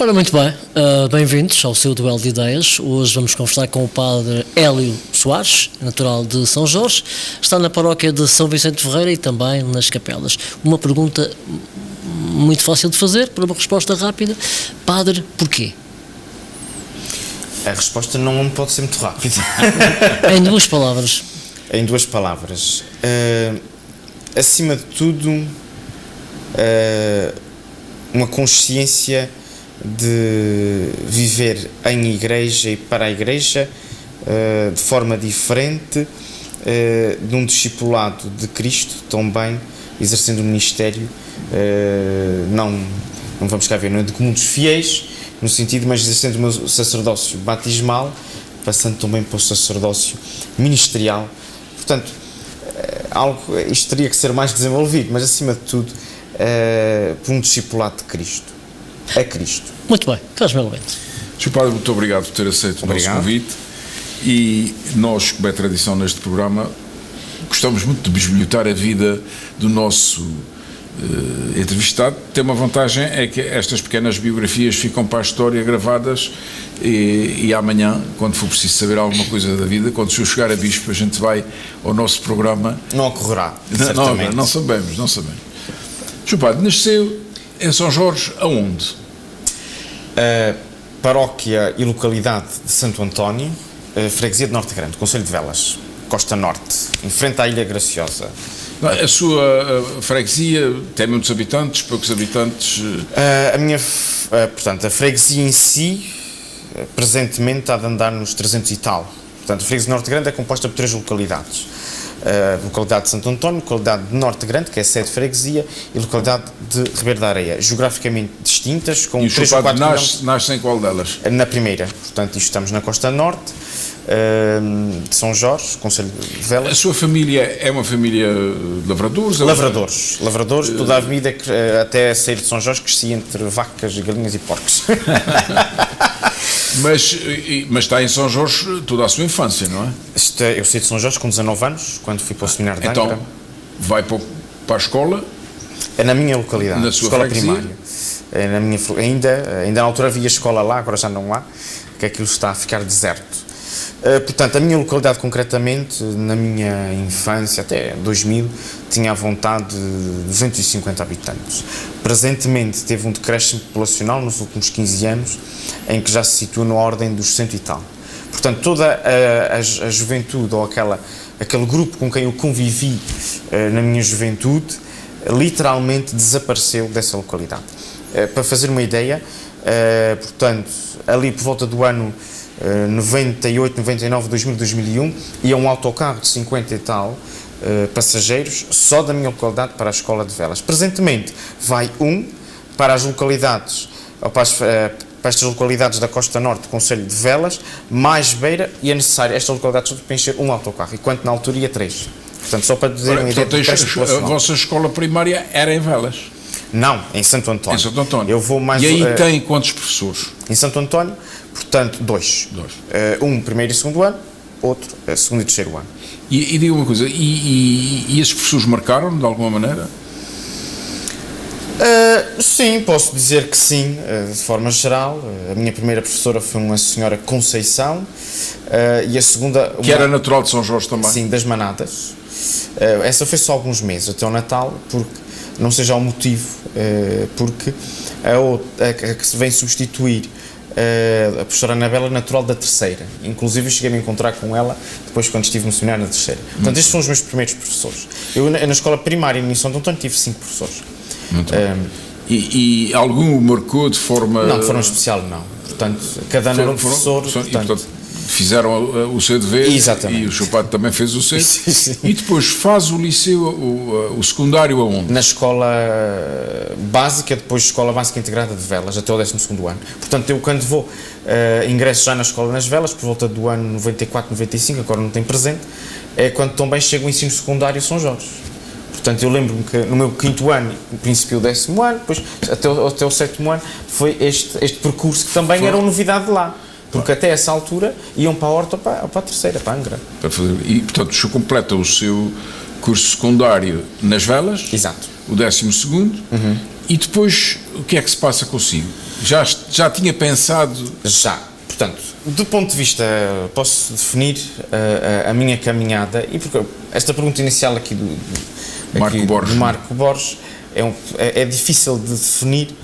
Ora, muito bem, bem-vindos ao seu duelo de ideias. Hoje vamos conversar com o padre Hélio Soares, natural de São Jorge, está na paróquia de São Vicente de Ferreira e também nas Capelas. Uma pergunta muito fácil de fazer, para uma resposta rápida. Padre, porquê? A resposta não pode ser muito rápida. Em duas palavras. Em duas palavras. Acima de tudo, uma consciência de viver em igreja e para a igreja de forma diferente, de um discipulado de Cristo também, exercendo o ministério, não vamos cá ver, não é de comuns fiéis, no sentido, mas exercendo o meu sacerdócio batismal, passando também para o sacerdócio ministerial. Portanto, isto teria que ser mais desenvolvido, mas acima de tudo, por um discipulado de Cristo. A Cristo. Muito bem, faz-me elemento. Sr. Padre, muito obrigado por ter aceito o nosso convite, e nós, como é tradição neste programa, gostamos muito de bisbilhotar a vida do nosso entrevistado. Tem uma vantagem, é que estas pequenas biografias ficam para a história gravadas, e amanhã, quando for preciso saber alguma coisa da vida, quando eu chegar a bispo, a gente vai ao nosso programa. Não ocorrerá, certamente. Não sabemos. Sr. Padre, nasceu em São Jorge, aonde? Paróquia e localidade de Santo António, freguesia de Norte Grande, concelho de Velas, Costa Norte, em frente à Ilha Graciosa. A sua freguesia tem muitos habitantes, poucos habitantes? Portanto, a freguesia em si, presentemente, está a andar nos 300 e tal. Portanto, a freguesia de Norte Grande é composta por 3 localidades. Localidade de Santo António, localidade de Norte Grande, que é a sede de freguesia, e localidade de Ribeiro da Areia, geograficamente distintas, com 3 ou 4 nasce em qual delas? Na primeira, portanto, isto estamos na Costa Norte, de São Jorge, concelho de Velas. A sua família é uma família de lavradores? Lavradores, toda a vida, até sair de São Jorge, cresci entre vacas, galinhas e porcos. Mas está em São Jorge toda a sua infância, não é? Eu saí de São Jorge com 19 anos, quando fui para o seminário de Angra. Então, vai para a escola? É na minha localidade, na sua escola freguesia? Primária. É na minha, ainda na altura havia escola lá, agora já não há, que aquilo está a ficar deserto. Portanto, a minha localidade concretamente, na minha infância, até 2000, tinha à vontade de 250 habitantes. Presentemente teve um decréscimo populacional nos últimos 15 anos, em que já se situa na ordem dos 100 e tal. Portanto, toda a juventude, ou aquele grupo com quem eu convivi na minha juventude, literalmente desapareceu dessa localidade. Para fazer uma ideia, portanto, ali por volta do ano 98, 99, 2000, 2001, ia um autocarro de 50 e tal passageiros, só da minha localidade para a Escola de Velas. Presentemente vai para as localidades, ou para estas localidades da Costa Norte, concelho de Velas, mais Beira, e é necessário estas localidades para encher um autocarro, enquanto na altura ia 3. Portanto, só para dizer uma ideia de a vossa escola primária era em Velas? Não, em Santo António. Em Santo António. Eu vou mais, e aí tem quantos professores? Em Santo António, portanto, 2. Um primeiro e segundo ano, outro segundo e terceiro ano. E diga uma coisa, e esses professores marcaram de alguma maneira? Sim, posso dizer que sim, de forma geral. A minha primeira professora foi uma senhora Conceição, e a segunda... Que era natural de São Jorge também? Sim, das Manadas. Essa foi só alguns meses, até o Natal, porque não seja o motivo, porque a que se vem substituir a professora Anabela, natural da terceira. Inclusive eu cheguei a me encontrar com ela depois, quando estive no seminário na terceira. Portanto, estes são os meus primeiros professores. Eu na escola primária em São António tive 5 professores. Muito e algum o marcou de forma... Não, de forma especial não. Portanto, cada ano era um professor. Portanto, fizeram o seu dever. Exatamente. E o seu pai também fez o seu. Sim. E depois faz o liceu, o secundário aonde? Na escola básica, depois escola básica integrada de Velas, até o 12º ano. Portanto, eu quando vou, ingresso já na escola nas Velas, por volta do ano 94, 95, agora não tenho presente, é quando também chega o ensino secundário São Jorge. Portanto, eu lembro-me que no meu 5º ano, no princípio o 10º ano, depois até o 7º ano, foi este percurso que também era uma novidade lá. Porque até essa altura iam para a Horta ou para a terceira, para a Angra. E, portanto, o senhor completa o seu curso secundário nas Velas. Exato. O 12º. E depois, o que é que se passa consigo? Já tinha pensado... Já. Portanto, do ponto de vista, posso definir a minha caminhada, e porque esta pergunta inicial aqui do Marco Borges é difícil de definir,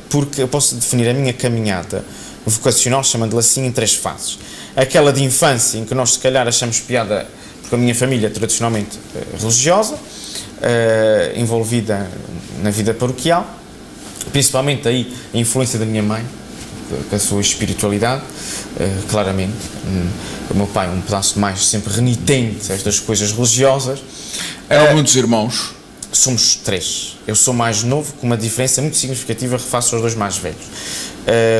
porque eu posso definir a minha caminhada vocacional, chamando-lhe assim, em 3 fases. Aquela de infância, em que nós se calhar achamos piada, porque a minha família é tradicionalmente religiosa, envolvida na vida paroquial, principalmente aí a influência da minha mãe, com a sua espiritualidade, claramente. O meu pai, um pedaço mais sempre renitente a estas coisas religiosas. Eram muitos irmãos? Somos 3. Eu sou mais novo, com uma diferença muito significativa face aos 2 mais velhos.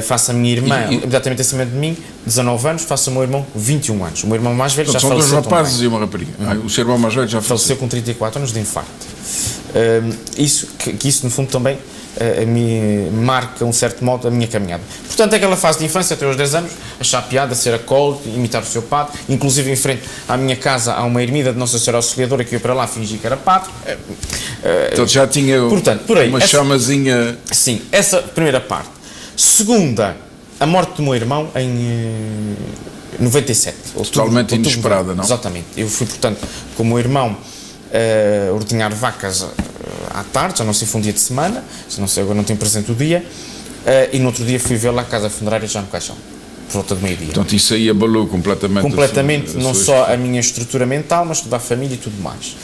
Faço a minha irmã, imediatamente acima de mim, 19 anos, faço o meu irmão 21 anos. O meu irmão mais velho já faleceu. São 2 rapazes e uma rapariga. O seu irmão mais velho já faleceu com 34 anos de infarto. Isso no fundo também me marca, um certo modo, a minha caminhada. Portanto, aquela fase de infância, até aos 10 anos, achar piada, ser acólito, imitar o seu padre, inclusive em frente à minha casa há uma ermida de Nossa Senhora Auxiliadora que eu para lá fingi que era padre. Então já tinha por aí, uma chamazinha... Sim, essa primeira parte. Segunda, a morte do meu irmão em 97. Totalmente inesperada, não? Exatamente. Eu fui, portanto, com o meu irmão ordenhar vacas à tarde, já não sei, foi um dia de semana, já não sei, agora não tenho presente o dia, e no outro dia fui ver lá a casa funerária já no caixão, por volta de meio-dia. Portanto, isso aí abalou completamente não só a minha estrutura mental, mas toda a família e tudo mais.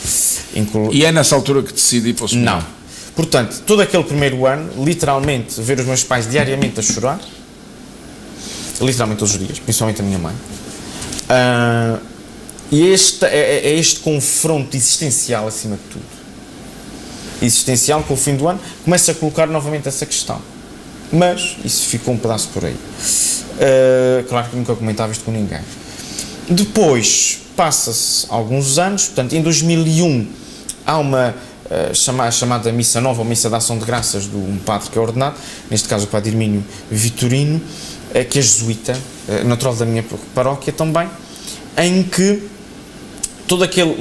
E é nessa altura que decidi para o seminário? Não. Portanto, todo aquele primeiro ano, literalmente, ver os meus pais diariamente a chorar, literalmente todos os dias, principalmente a minha mãe, e este confronto existencial acima de tudo, existencial, com o fim do ano, começa a colocar novamente essa questão. Mas isso ficou um pedaço por aí. Claro que nunca comentava isto com ninguém. Depois, passa-se alguns anos, portanto, em 2001 há uma chamada Missa Nova, ou Missa de Ação de Graças, de um padre que é ordenado, neste caso o padre Hermínio Vitorino, que é jesuíta, natural da minha paróquia também, em que todo aquele,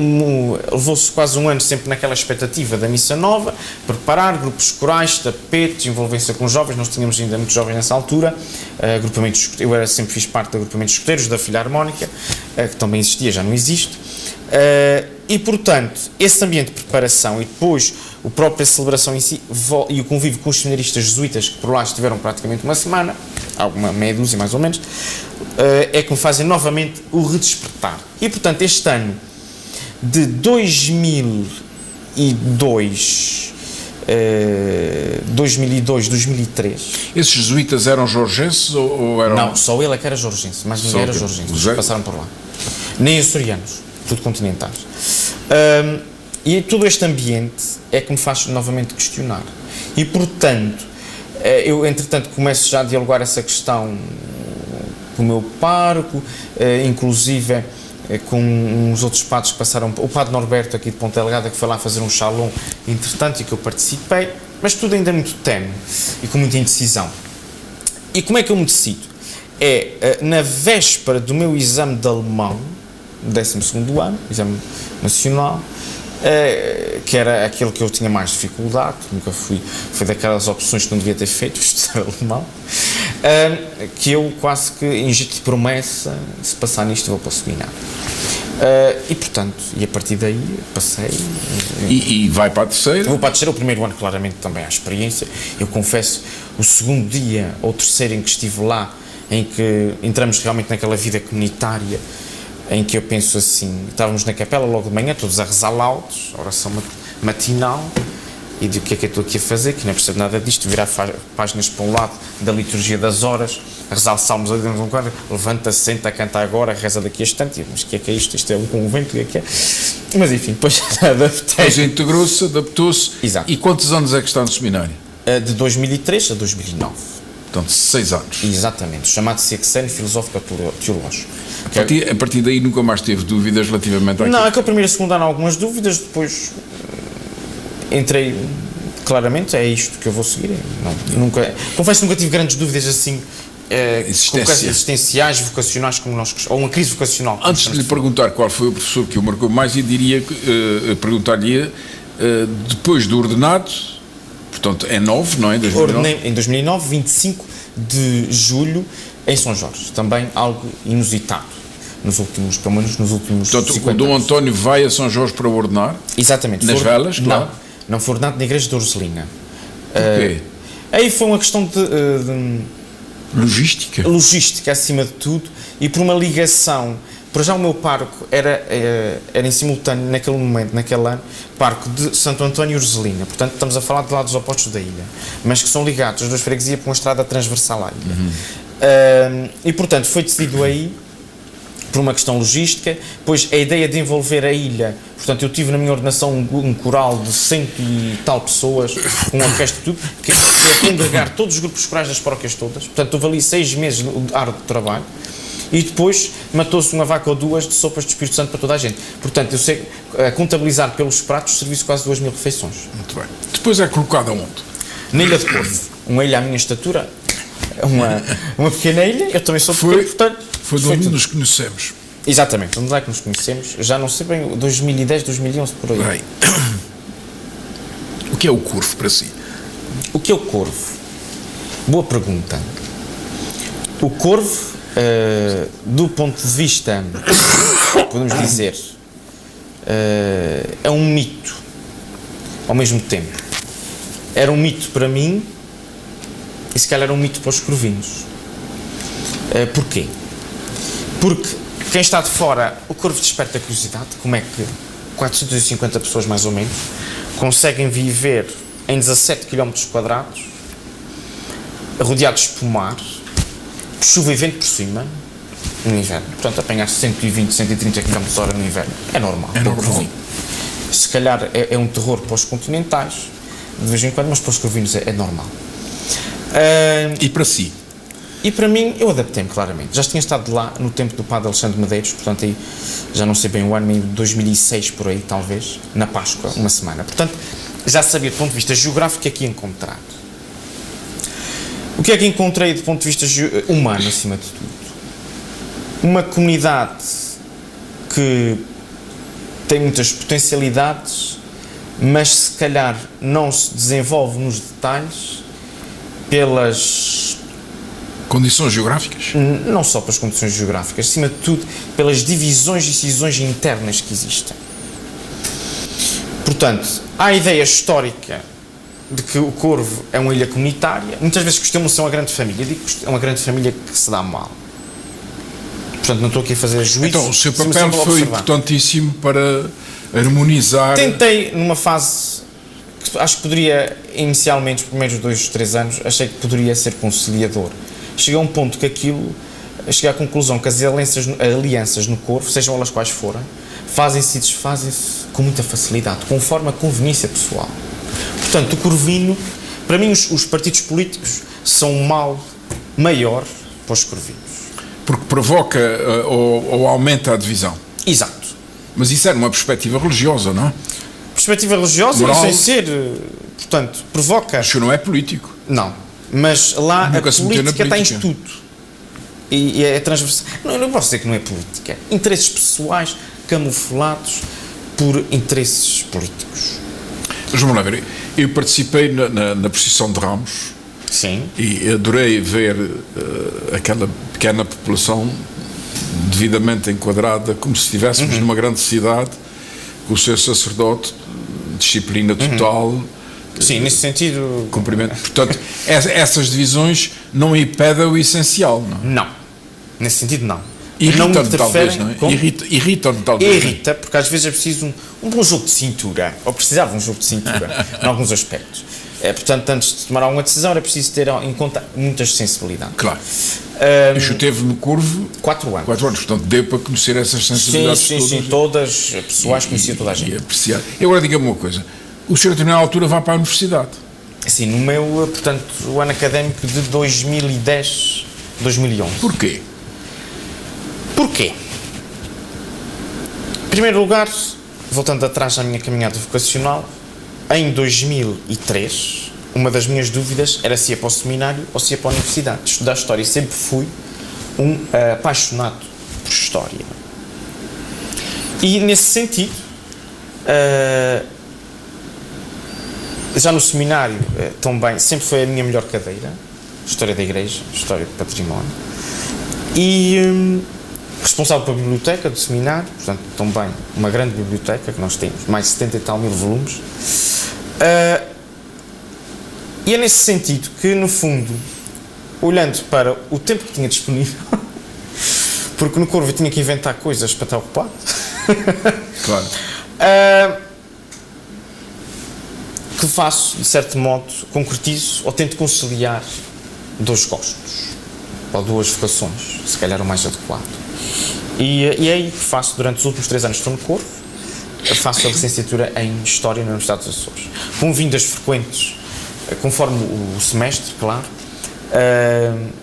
levou-se quase um ano sempre naquela expectativa da Missa Nova, preparar grupos corais, tapetes, envolvência com jovens, nós tínhamos ainda muitos jovens nessa altura, eu sempre fiz parte do agrupamento de escuteiros, da Filarmónica, que também existia, já não existe, e portanto, esse ambiente de preparação e depois a própria celebração em si, e o convívio com os seminaristas jesuítas que por lá estiveram praticamente uma semana, alguma meia dúzia mais ou menos, é que me fazem novamente o redespertar. E portanto, este ano de 2002, 2003. Esses jesuítas eram jorgenses ou eram... Não, só ele é que era jorgense, mas ninguém era jorgense, passaram por lá. Nem açorianos, tudo continentais. E todo este ambiente é que me faz novamente questionar. E portanto, eu entretanto começo já a dialogar essa questão com o meu pároco, inclusive com uns outros padres que passaram, o padre Norberto aqui de Ponta Delgada, que foi lá fazer um shalom entretanto e que eu participei, mas tudo ainda muito tenue e com muita indecisão. E como é que eu me decido? Na véspera do meu exame de alemão, 12º ano, exame nacional, que era aquele que eu tinha mais dificuldade, nunca foi daquelas opções que não devia ter feito, estudar alemão, que eu quase que em jeito de promessa, se passar nisto eu vou para o seminário. E portanto, e a partir daí passei. E vai para a terceira? Vou para a terceira, o primeiro ano claramente também há experiência, eu confesso, o segundo dia ou terceiro em que estive lá, em que entramos realmente naquela vida comunitária, em que eu penso assim, estávamos na capela logo de manhã, todos a rezar laudos, oração matinal, e digo o que é que eu estou aqui a fazer, que não percebo nada disto, virar páginas para um lado da liturgia das horas, a rezar salmos ali dentro de um quadro, levanta, senta, canta agora, reza daqui a instante, mas o que é isto? Isto é um convento, o que é? Mas enfim, depois adaptei. Depois integrou-se, adaptou-se. Exato. E quantos anos é que está no seminário? De 2003 a 2009. Portanto, 6 anos. Exatamente, chamado Sexênio Filosófico Teológico. A partir daí nunca mais teve dúvidas relativamente àquilo? Não, aquele primeiro e segundo ano algumas dúvidas, depois entrei claramente, é isto que eu vou seguir. Confesso que nunca tive grandes dúvidas assim, existenciais, vocacionais, como nós, ou uma crise vocacional. Antes de lhe perguntar qual foi o professor que o marcou mais, eu diria, perguntar-lhe, depois do ordenado, Portanto, é 9, não é? 2009? Ordenei em 2009, 25 de julho, em São Jorge. Também algo inusitado, pelo menos nos últimos Portanto, 50 o Dom anos. António vai a São Jorge para ordenar? Exatamente. Nas velas, claro? Não foi ordenado na igreja de Orzelina. Porquê? Aí foi uma questão de Logística, acima de tudo, e por uma ligação. Por já o meu parco era em simultâneo, naquele momento, naquele ano, parco de Santo António e Orzelina. Portanto, estamos a falar de lados opostos da ilha, mas que são ligados, as duas freguesias, por uma estrada transversal à ilha. E, portanto, foi decidido aí, por uma questão logística, pois a ideia de envolver a ilha, portanto, eu tive na minha ordenação um coral de 100 e tal pessoas, com orquestra e tudo, que é congregar todos os grupos corais das paróquias todas. Portanto, houve ali 6 meses de árduo trabalho. E depois matou-se uma vaca ou duas de sopas de Espírito Santo para toda a gente. Portanto, eu sei contabilizar pelos pratos, serviço quase 2.000 refeições. Muito bem. Depois é colocado aonde? Na Ilha de Corvo. Uma ilha à minha estatura, uma pequena ilha, eu também sou pequeno, portanto... Foi de onde nos conhecemos. Exatamente, onde é que nos conhecemos? Já não sei bem, 2010, 2011, por aí. Bem, o que é o Corvo para si? O que é o Corvo? Boa pergunta. O Corvo... do ponto de vista, podemos dizer, é um mito ao mesmo tempo. Era um mito para mim e se calhar era um mito para os corvinos. Porquê? Porque quem está de fora, o Corvo desperta curiosidade, como é que 450 pessoas mais ou menos conseguem viver em 17 km quadrados, rodeados de pomar, chuva e vento por cima, no inverno. Portanto, apanhar 120, 130 km/h no inverno é normal. É normal. Se calhar é um terror para os continentais, de vez em quando, mas para os corvinos é normal. E para si? E para mim, eu adaptei-me claramente. Já tinha estado lá no tempo do padre Alexandre Medeiros, portanto, aí já não sei bem o ano, em 2006 por aí, talvez, na Páscoa, uma semana. Portanto, já sabia do ponto de vista geográfico o que é que ia encontrar. O que é que encontrei do ponto de vista humano, acima de tudo? Uma comunidade que tem muitas potencialidades, mas se calhar não se desenvolve nos detalhes pelas... Condições geográficas? Não só pelas condições geográficas, acima de tudo pelas divisões e cisões internas que existem. Portanto, há a ideia histórica de que o Corvo é uma ilha comunitária. Muitas vezes costumam ser uma grande família. Eu digo que é uma grande família que se dá mal. Portanto, não estou aqui a fazer juízo. Então, o seu papel foi importantíssimo para harmonizar... Tentei, numa fase que acho que poderia, inicialmente, os primeiros 2, 3 anos, achei que poderia ser conciliador. Cheguei a um ponto que aquilo... Cheguei à conclusão que as alianças no Corvo, sejam elas quais forem, fazem-se e desfazem-se com muita facilidade, conforme a conveniência pessoal. Portanto, o corvino, para mim, os partidos políticos são um mal maior para os corvinos. Porque provoca ou aumenta a divisão. Exato. Mas isso era uma perspectiva religiosa, não é? Perspectiva religiosa, moral, sem ser, portanto, provoca... O senhor não é político. Não, mas lá Nunca a política está em tudo. E é transversal. Não posso dizer que não é política. Interesses pessoais camuflados por interesses políticos. Mas vamos lá ver, eu participei na procissão de Ramos. Sim. E adorei ver aquela pequena população devidamente enquadrada, como se estivéssemos numa grande cidade, com o seu sacerdote, disciplina total. Sim, nesse sentido... Cumprimento. Portanto, essas divisões não impedem o essencial, não é? Não. Nesse sentido, não. Irritam-me talvez, não é? Irritam-me talvez. Irrita, porque às vezes é preciso um bom jogo de cintura, ou precisava de um jogo de cintura, em alguns aspectos. Portanto, antes de tomar alguma decisão, era preciso ter em conta muitas sensibilidades. Claro. O senhor teve no Corvo 4 anos. 4 anos, portanto, deu para conhecer essas sensibilidades todas. Sim, todas pessoais, conhecia toda a gente. E apreciar. E agora diga-me uma coisa, o senhor, a determinada altura, vai para a universidade? Sim, no meu, portanto, o ano académico de 2010, 2011. Porquê? Porquê? Em primeiro lugar, voltando atrás na minha caminhada vocacional, em 2003, uma das minhas dúvidas era se ia para o seminário ou se ia para a universidade. Estudar História, sempre fui um apaixonado por História. E, nesse sentido, Já no seminário, também, sempre foi a minha melhor cadeira, História da Igreja, História do Património, e responsável pela biblioteca do seminário, portanto, também uma grande biblioteca, que nós temos, mais de 70 e tal mil volumes, e é nesse sentido que, no fundo, olhando para o tempo que tinha disponível, porque no Corvo eu tinha que inventar coisas para estar ocupado, Claro. que faço, de certo modo, concretizo ou tento conciliar dois gostos, ou duas vocações, se calhar o mais adequado. E é aí que faço, durante os últimos 3 anos estou no Corvo, faço a licenciatura em História na Universidade dos Açores, com vindas frequentes, conforme o semestre, claro,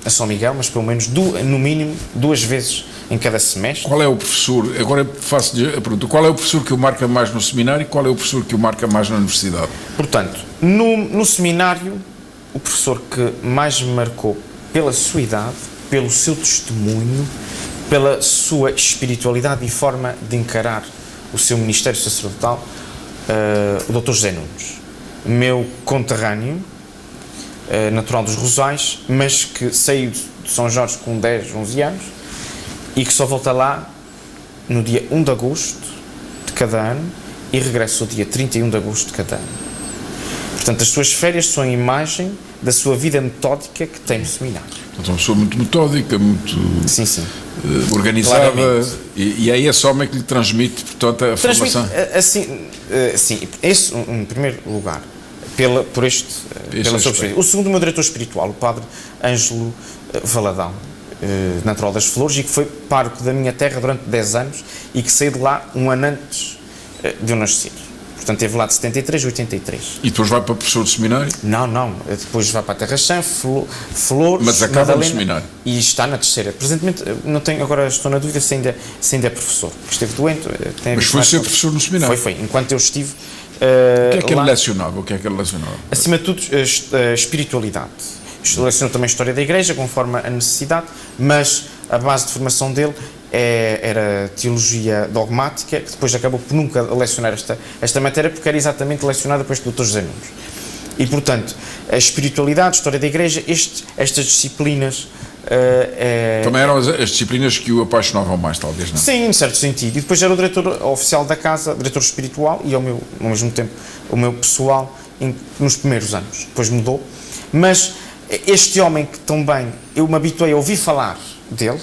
a São Miguel, mas pelo menos, no mínimo, 2 vezes em cada semestre. Qual é o professor, agora faço-lhe a pergunta, qual é o professor que o marca mais no seminário e qual é o professor que o marca mais na universidade? Portanto, no seminário, o professor que mais me marcou pela sua idade, pelo seu testemunho, pela sua espiritualidade e forma de encarar o seu ministério sacerdotal, o Dr. José Nunes, meu conterrâneo, natural dos Rosais, mas que saiu de São Jorge com 10, 11 anos e que só volta lá no dia 1 de agosto de cada ano e regressa o dia 31 de agosto de cada ano. Portanto, as suas férias são a imagem da sua vida metódica que tem no seminário. Portanto, uma pessoa muito metódica, muito Sim, sim. Organizada, Claramente. e é esse homem que lhe transmite, portanto, a formação. Assim, sim, esse, em primeiro lugar, pela sua espiritualidade. O segundo, o meu diretor espiritual, o padre Ângelo Valadão, natural das Flores, e que foi pároco da minha terra durante 10 anos e que saiu de lá um ano antes de eu nascer. Portanto, esteve lá de 73 a 83. E depois vai para professor de seminário? Não. Depois vai para a Terra Chã, Flores, Mas acaba Madalena, no seminário. E está na terceira. Presentemente, não tenho, agora estou na dúvida se ainda é professor. Esteve doente. Mas foi ser professor no seminário? Foi. Enquanto eu estive O que é que lá, ele lecionava? O que é que ele lecionava? acima de tudo, a espiritualidade. Lecionou também a História da Igreja, conforme a necessidade, mas a base de formação dele era teologia dogmática, que depois acabou por nunca lecionar esta matéria, porque era exatamente lecionada por este Dr. José Nunes. E, portanto, a espiritualidade, a História da Igreja, estas disciplinas... Também eram as disciplinas que o apaixonavam mais, talvez, não? Sim, em certo sentido. E depois era o diretor oficial da casa, diretor espiritual, e ao mesmo tempo o meu pessoal nos primeiros anos. Depois mudou. Mas este homem que também eu me habituei a ouvir falar dele,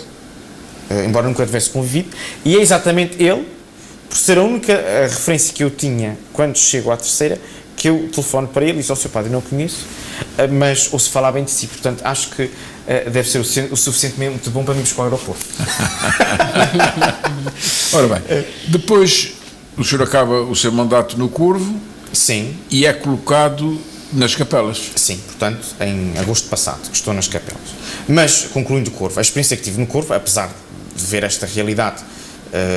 embora nunca tivesse convivido, e é exatamente ele, por ser a única referência que eu tinha quando chego à terceira, que eu telefono para ele e diz ao seu padre, não o conheço, mas ouço falar bem de si, portanto acho que deve ser o suficientemente bom para me buscar ao aeroporto. Ora bem, depois o senhor acaba o seu mandato no Corvo. Sim. E é colocado nas capelas. Sim, portanto, em agosto passado, que estou nas capelas. Mas, concluindo o Corvo, a experiência que tive no Corvo, apesar de ver esta realidade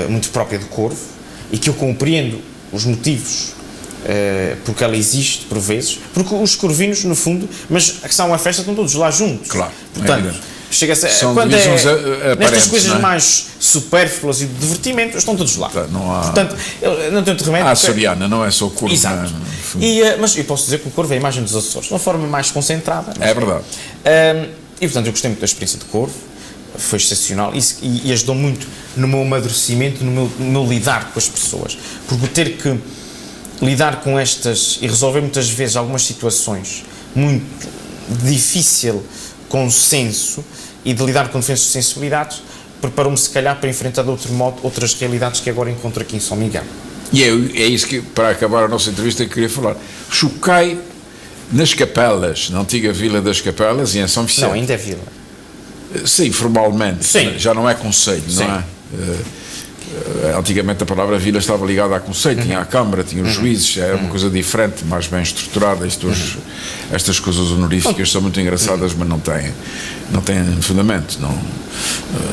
muito própria do Corvo, e que eu compreendo os motivos porque ela existe, por vezes, porque os corvinos, no fundo, mas a questão é uma festa, estão todos lá juntos. Claro, portanto, chega a ser, são quando divisões nestas aparentes, coisas não é? mais supérfluas e de divertimento, estão todos lá. Não há... Portanto, eu não tenho outro remédio. Há a Soriana, não é só o Corvo. Exato. Mas eu posso dizer que o Corvo é a imagem dos Açores, de uma forma mais concentrada. É verdade. E, portanto, eu gostei muito da experiência de Corvo, foi excepcional e ajudou muito no meu amadurecimento, no meu lidar com as pessoas. Porque ter que lidar com estas e resolver muitas vezes algumas situações muito difícil consenso e de lidar com diferentes sensibilidades, preparou-me se calhar para enfrentar de outro modo outras realidades que agora encontro aqui em São Miguel. E é isso que, para acabar a nossa entrevista, que queria falar. Choquei nas Capelas, na antiga Vila das Capelas e em São Vicente. Não, ainda é vila. Sim, formalmente. Sim. Já não é concelho, Sim. não é? Antigamente a palavra vila estava ligada a concelho, tinha a Câmara, tinha os juízes, era uma coisa diferente, mais bem estruturada. Estas coisas honoríficas são muito engraçadas, mas não têm fundamento.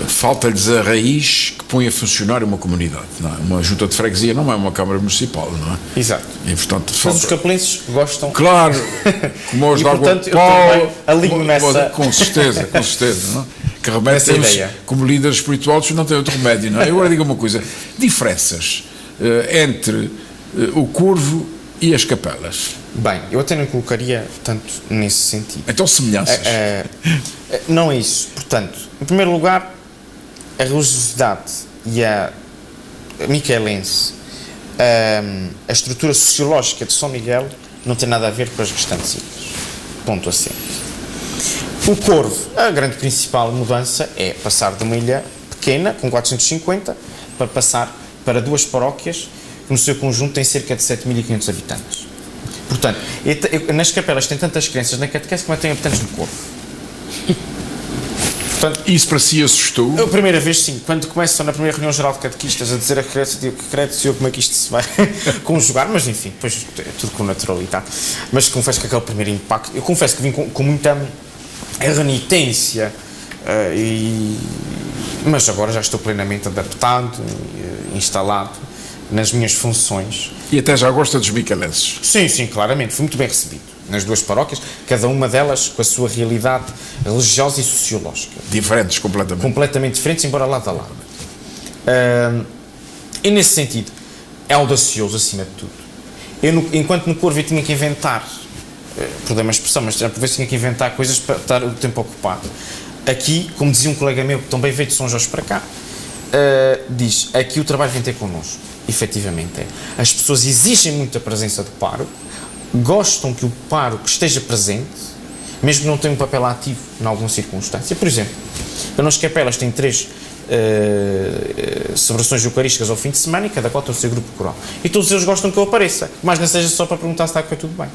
Falta-lhes a raiz que põe a funcionar uma comunidade. Não é? Uma junta de freguesia não é uma Câmara Municipal, não é? Exato. E, portanto, Mas os capelenses gostam. Claro, como os E, de água portanto, eu pó, também alinho nessa... com certeza, não é? Que remédio Essa temos, ideia. como líderes espirituais, não tem outro remédio, não é? Eu agora digo uma coisa, diferenças entre o Corvo e as Capelas. Bem, eu até não colocaria tanto nesse sentido. Então, semelhanças. Não é isso. Portanto, em primeiro lugar, a religiosidade e a miquelense, a estrutura sociológica de São Miguel não tem nada a ver com as restantes ilhas. Ponto assente. O Corvo, a grande principal mudança é passar de uma ilha pequena, com 450, para passar para 2 paróquias, que no seu conjunto têm cerca de 7.500 habitantes. Portanto, nas capelas tem tantas crianças na catequese como tem habitantes no Corvo. Portanto, isso para si assustou? a primeira vez, sim. Quando começam na primeira reunião geral de catequistas a dizer a criança, digo que credo, Senhor, como é que isto se vai conjugar, mas enfim, depois é tudo com naturalidade. Mas confesso que aquele primeiro impacto, eu confesso que vim com muita renitência, mas agora já estou plenamente adaptado, instalado nas minhas funções. E até já gosta dos miquelenses? Sim, claramente, fui muito bem recebido nas 2 paróquias, cada uma delas com a sua realidade religiosa e sociológica. Diferentes, completamente. Completamente diferentes, embora lado a lado. E nesse sentido, é audacioso acima de tudo. Enquanto no Corvo eu tinha que inventar, perdão a expressão, mas por vezes tinha que inventar coisas para estar o tempo ocupado. Aqui, como dizia um colega meu que também veio de São Jorge para cá, diz, aqui o trabalho vem ter connosco. Efetivamente é. As pessoas exigem muito a presença do pároco, gostam que o pároco esteja presente, mesmo que não tenha um papel ativo em alguma circunstância. Por exemplo, para nós capelas tem 3 celebrações eucarísticas ao fim de semana e cada qual tem o seu grupo coral. E todos eles gostam que eu apareça, mas não seja só para perguntar se está a correr tudo bem.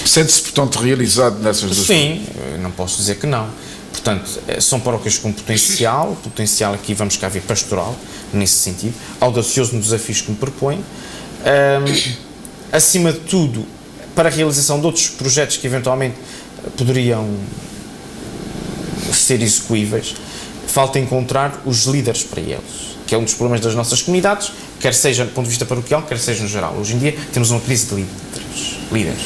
Sente-se, portanto, realizado nessas 2 Sim, não posso dizer que não. Portanto, são paróquias com potencial aqui vamos cá ver pastoral, nesse sentido, audacioso nos desafios que me propõe. Acima de tudo, para a realização de outros projetos que eventualmente poderiam ser execuíveis, falta encontrar os líderes para eles, que é um dos problemas das nossas comunidades, quer seja do ponto de vista paroquial, quer seja no geral. Hoje em dia temos uma crise de líderes.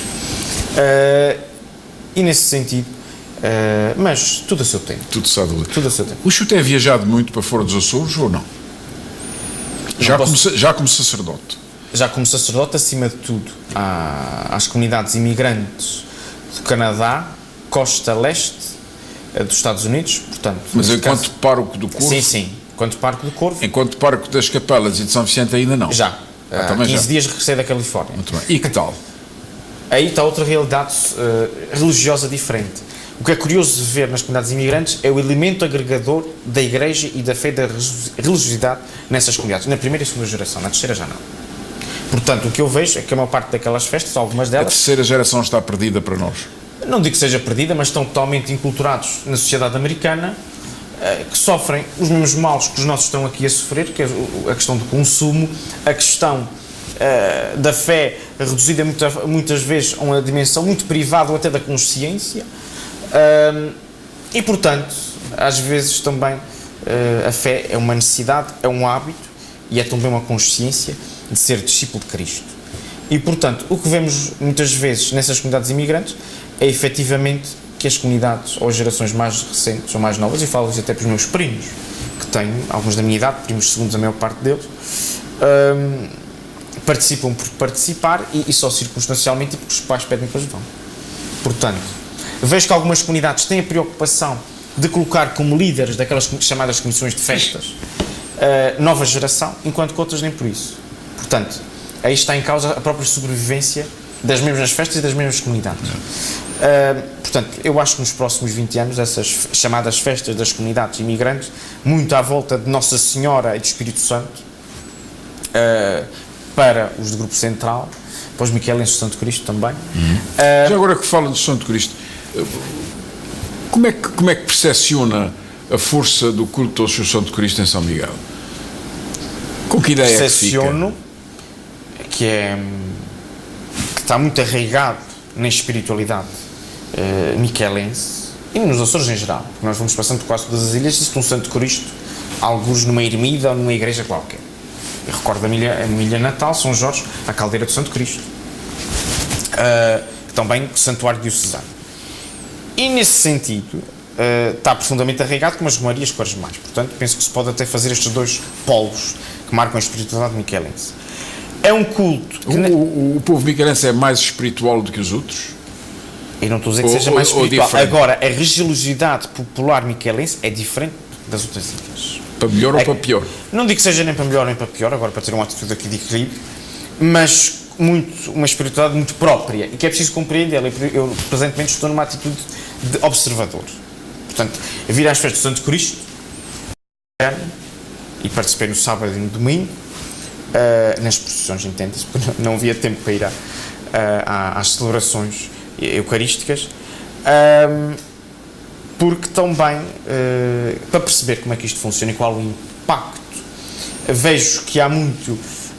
E nesse sentido, mas tudo a seu tempo. Tudo sabe. Tudo a seu tempo. O senhor tem viajado muito para fora dos Açores ou não? Já como sacerdote? Já como sacerdote, acima de tudo, às comunidades imigrantes do Canadá, costa leste dos Estados Unidos, portanto... Mas enquanto pároco do Corvo? Sim, enquanto pároco do Corvo. Enquanto pároco das Capelas e de São Vicente ainda não? Já. Há 15 já. dias regressei da Califórnia. Muito bem. E que tal? Aí está outra realidade religiosa diferente. O que é curioso de ver nas comunidades imigrantes é o elemento agregador da igreja e da fé e da religiosidade nessas comunidades, na primeira e segunda geração, na terceira já não. Portanto, o que eu vejo é que a maior parte daquelas festas, algumas A delas... terceira geração está perdida para nós? Não digo que seja perdida, mas estão totalmente inculturados na sociedade americana, que sofrem os mesmos males que os nossos estão aqui a sofrer, que é a questão do consumo, a questão da fé reduzida muitas vezes a uma dimensão muito privada ou até da consciência, e portanto, às vezes também a fé é uma necessidade, é um hábito e é também uma consciência de ser discípulo de Cristo. E portanto, o que vemos muitas vezes nessas comunidades imigrantes é efetivamente que as comunidades ou as gerações mais recentes ou mais novas, e falo até para os meus primos, que tenho, alguns da minha idade, primos segundos a maior parte deles, participam por participar e só circunstancialmente porque os pais pedem que eles vão. Portanto, vejo que algumas comunidades têm a preocupação de colocar como líderes daquelas chamadas comissões de festas nova geração, enquanto que outras nem por isso. Portanto, aí está em causa a própria sobrevivência das mesmas festas e das mesmas comunidades. Portanto, eu acho que nos próximos 20 anos essas chamadas festas das comunidades imigrantes, muito à volta de Nossa Senhora e do Espírito Santo, para os do Grupo Central, para os miquelenses de Santo Cristo também. Já agora que fala de Santo Cristo, como é que percepciona a força do culto ao Senhor Santo Cristo em São Miguel? Com que ideia é que fica? Percepciono que está muito arraigado na espiritualidade miquelense e nos Açores em geral, porque nós vamos passando por quase todas as ilhas, existe um Santo Cristo, alguns numa ermida ou numa igreja qualquer. Eu recordo a minha ilha natal, São Jorge, a Caldeira do Santo Cristo, também santuário diocesano. E nesse sentido está profundamente arraigado como as romarias quaresmais. Portanto, penso que se pode até fazer estes dois polos que marcam a espiritualidade miquelense. É um culto. O povo micaelense é mais espiritual do que os outros? Eu não estou a dizer que seja mais espiritual. Agora, a religiosidade popular micaelense é diferente das outras ilhas. Para melhor ou para pior? Não digo que seja nem para melhor nem para pior, agora para ter uma atitude aqui de equilíbrio, mas uma espiritualidade muito própria e que é preciso compreender. Eu presentemente estou numa atitude de observador. Portanto, vir às festas do Santo Cristo e participei no sábado e no domingo, nas procissões, entende-se, porque não havia tempo para ir às celebrações eucarísticas, porque também, para perceber como é que isto funciona e qual o impacto, vejo que há muito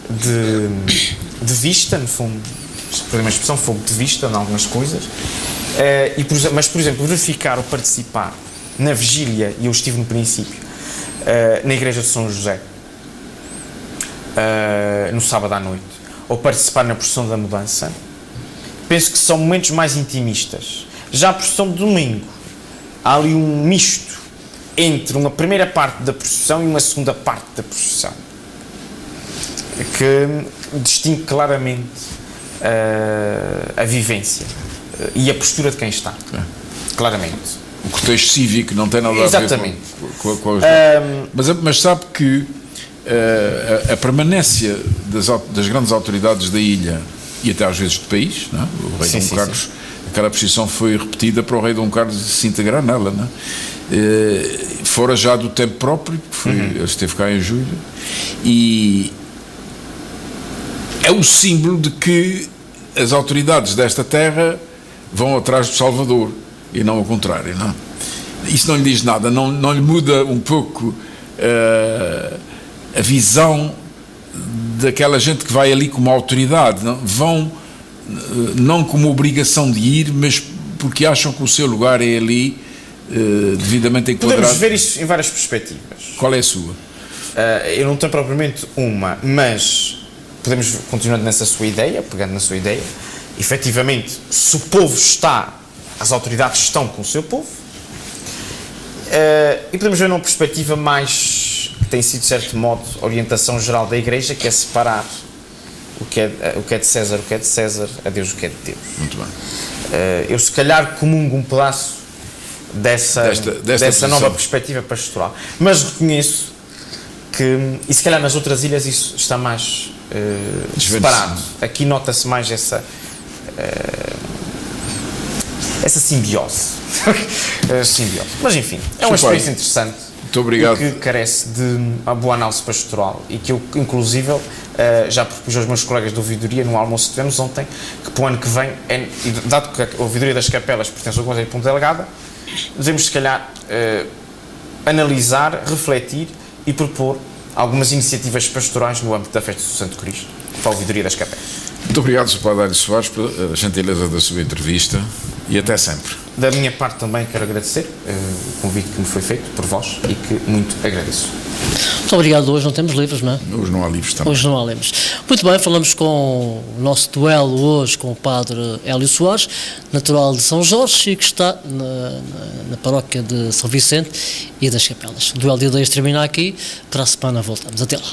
de vista, no fundo, por uma expressão, fogo de vista em algumas coisas, mas, por exemplo, verificar ou participar na vigília, e eu estive no princípio, na igreja de São José, no sábado à noite, ou participar na procissão da mudança, penso que são momentos mais intimistas. Já a procissão de domingo, há ali um misto entre uma primeira parte da procissão e uma segunda parte da procissão, que distingue claramente a vivência e a postura de quem está. Claramente. O contexto cívico não tem nada a ver com as... Mas sabe que a permanência das grandes autoridades da ilha e até às vezes do país, não é? O rei Dom Carlos, aquela posição foi repetida para o rei Dom Carlos se integrar nela, não é? Fora já do tempo próprio, ele esteve cá em julho, e é o símbolo de que as autoridades desta terra vão atrás do Salvador e não ao contrário, não? Isso não lhe diz nada, não lhe muda um pouco a visão daquela gente que vai ali como autoridade, não? Vão não como obrigação de ir, mas porque acham que o seu lugar é ali devidamente enquadrado. Podemos ver isso em várias perspectivas. Qual é a sua? Eu não tenho propriamente uma, mas podemos continuar nessa sua ideia, pegando na sua ideia. Efetivamente, se o povo está, as autoridades estão com o seu povo, e podemos ver numa perspectiva mais, que tem sido de certo modo a orientação geral da Igreja, que é separar o que é de César, a Deus o que é de Deus. Muito bem. Eu se calhar comungo um pedaço dessa nova perspectiva pastoral, mas reconheço que, e se calhar nas outras ilhas isso está mais separado. Aqui nota-se mais essa simbiose. Mas enfim, é uma experiência interessante. Muito obrigado. Que carece de uma boa análise pastoral e que eu, inclusive, já propus aos meus colegas de ouvidoria no almoço que tivemos ontem, que para o ano que vem, dado que a ouvidoria das capelas pertence ao Conselho de Ponta Delgada, devemos, se calhar, analisar, refletir e propor algumas iniciativas pastorais no âmbito da Festa do Santo Cristo para a ouvidoria das capelas. Muito obrigado, Sr. Padre Hélio Soares, pela gentileza da sua entrevista e até sempre. Da minha parte também quero agradecer o convite que me foi feito por vós e que muito agradeço. Muito obrigado. Hoje não temos livros, não é? Hoje não há livros também. Hoje não há livros. Muito bem, falamos com o nosso duelo hoje com o Padre Hélio Soares, natural de São Jorge e que está na paróquia de São Vicente e das Capelas. O duelo de ideias termina aqui, para a semana voltamos. Até lá.